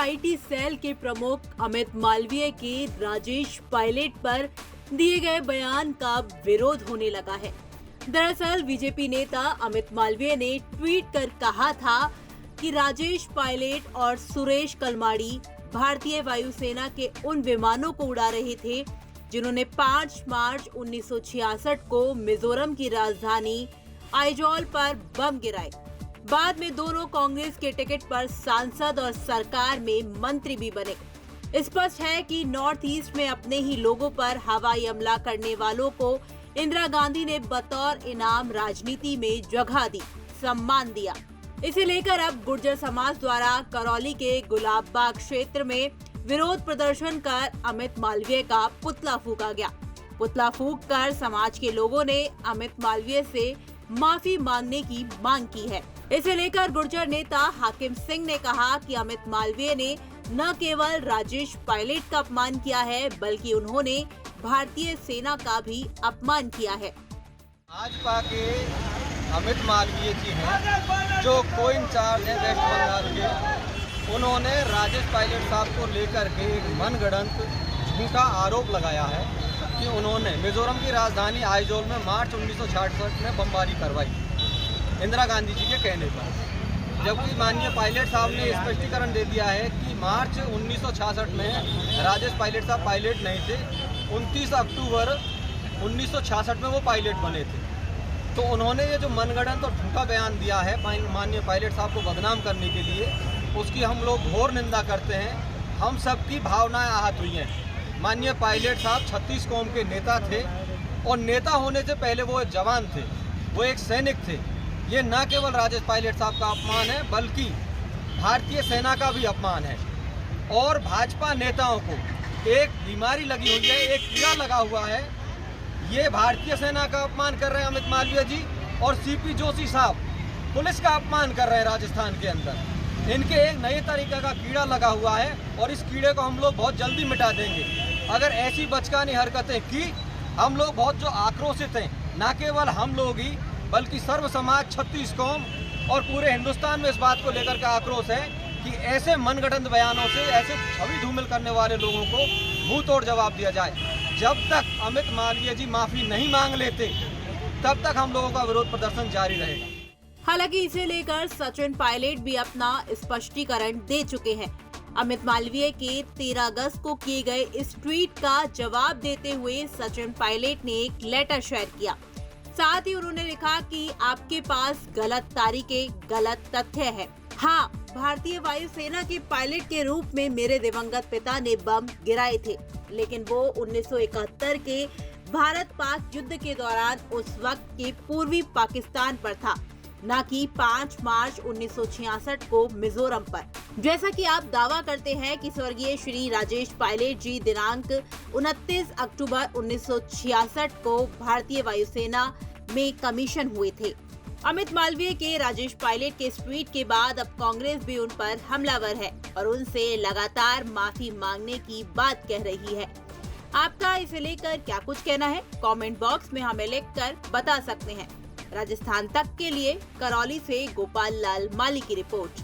IT cell के प्रमुख अमित मालवीय के राजेश पायलट पर दिए गए बयान का विरोध होने लगा है। दरअसल बीजेपी नेता अमित मालवीय ने ट्वीट कर कहा था कि राजेश पायलट और सुरेश कलमाड़ी भारतीय वायुसेना के उन विमानों को उड़ा रहे थे जिन्होंने 5 मार्च 1966 को मिजोरम की राजधानी आइजोल पर बम गिराए। बाद में दोनों कांग्रेस के टिकट पर सांसद और सरकार में मंत्री भी बने। स्पष्ट है कि नॉर्थ ईस्ट में अपने ही लोगों पर हवाई हमला करने वालों को इंदिरा गांधी ने बतौर इनाम राजनीति में जगह दी, सम्मान दिया। इसे लेकर अब गुर्जर समाज द्वारा करौली के गुलाबबाग क्षेत्र में विरोध प्रदर्शन कर अमित मालवीय का पुतला फूका गया। पुतला फूंक कर समाज के लोगों ने अमित मालवीय से माफी मांगने की मांग की है। इसे लेकर गुर्जर नेता हाकिम सिंह ने कहा कि अमित मालवीय ने न केवल राजेश पायलट का अपमान किया है बल्कि उन्होंने भारतीय सेना का भी अपमान किया है। भाजपा के अमित मालवीय जी हैं जो को इंचार्ज है वेस्ट बंगाल के, उन्होंने राजेश पायलट साहब को लेकर के एक मनगढ़ंत झूठा आरोप लगाया है कि उन्होंने मिजोरम की राजधानी आइजोल में मार्च 1966 में बमबारी करवाई इंदिरा गांधी जी के कहने पर, जबकि माननीय पायलट साहब ने स्पष्टीकरण दे दिया है कि मार्च 1966 में राजेश पायलट साहब पायलट नहीं थे। 29 अक्टूबर 1966 में वो पायलट बने थे। तो उन्होंने ये जो मनगढ़ंत और झूठा बयान दिया है माननीय पायलट साहब को बदनाम करने के लिए, उसकी हम लोग घोर निंदा करते हैं। हम सबकी भावनाएं आहत हुई हैं। माननीय पायलट साहब 36 कौम के नेता थे और नेता होने से पहले वो एक जवान थे, वो एक सैनिक थे। ये न केवल राजेश पायलट साहब का अपमान है बल्कि भारतीय सेना का भी अपमान है। और भाजपा नेताओं को एक बीमारी लगी हुई है, एक कीड़ा लगा हुआ है। ये भारतीय सेना का अपमान कर रहे हैं अमित मालवीय जी, और सीपी जोशी साहब पुलिस का अपमान कर रहे हैं राजस्थान के अंदर। इनके एक नए तरीके का कीड़ा लगा हुआ है और इस कीड़े को हम लोग बहुत जल्दी मिटा देंगे। अगर ऐसी बचकानी हरकतें की, हम लोग बहुत जो आक्रोशित हैं, न केवल हम लोग ही बल्कि सर्व समाज 36 कौम और पूरे हिंदुस्तान में इस बात को लेकर के आक्रोश है कि ऐसे मनगढ़ंत बयानों से, ऐसे छवि धूमिल करने वाले लोगों को मुंह तोड़ जवाब दिया जाए। जब तक अमित मालवीय जी माफी नहीं मांग लेते तब तक हम लोगों का विरोध प्रदर्शन जारी रहेगा। हालांकि इसे लेकर सचिन पायलट भी अपना स्पष्टीकरण दे चुके हैं। अमित मालवीय के 13 अगस्त को किए गए इस ट्वीट का जवाब देते हुए सचिन पायलट ने एक लेटर शेयर किया। साथ ही उन्होंने लिखा कि आपके पास गलत तारीखें, गलत तथ्य है। हाँ, भारतीय वायुसेना के पायलट के रूप में मेरे दिवंगत पिता ने बम गिराए थे, लेकिन वो 1971 के भारत पाक युद्ध के दौरान उस वक्त के पूर्वी पाकिस्तान पर था, न कि 5 मार्च 1966 को मिजोरम पर। जैसा कि आप दावा करते हैं कि स्वर्गीय श्री राजेश पायलट जी दिनांक 29 अक्टूबर 1966 को भारतीय वायुसेना में कमीशन हुए थे। अमित मालवीय के राजेश पायलट के इस ट्वीट के बाद अब कांग्रेस भी उन पर हमलावर है और उनसे लगातार माफी मांगने की बात कह रही है। आपका इसे लेकर क्या कुछ कहना है? कमेंट बॉक्स में हमें लिखकर बता सकते हैं। राजस्थान तक के लिए करौली से गोपाल लाल माली की रिपोर्ट।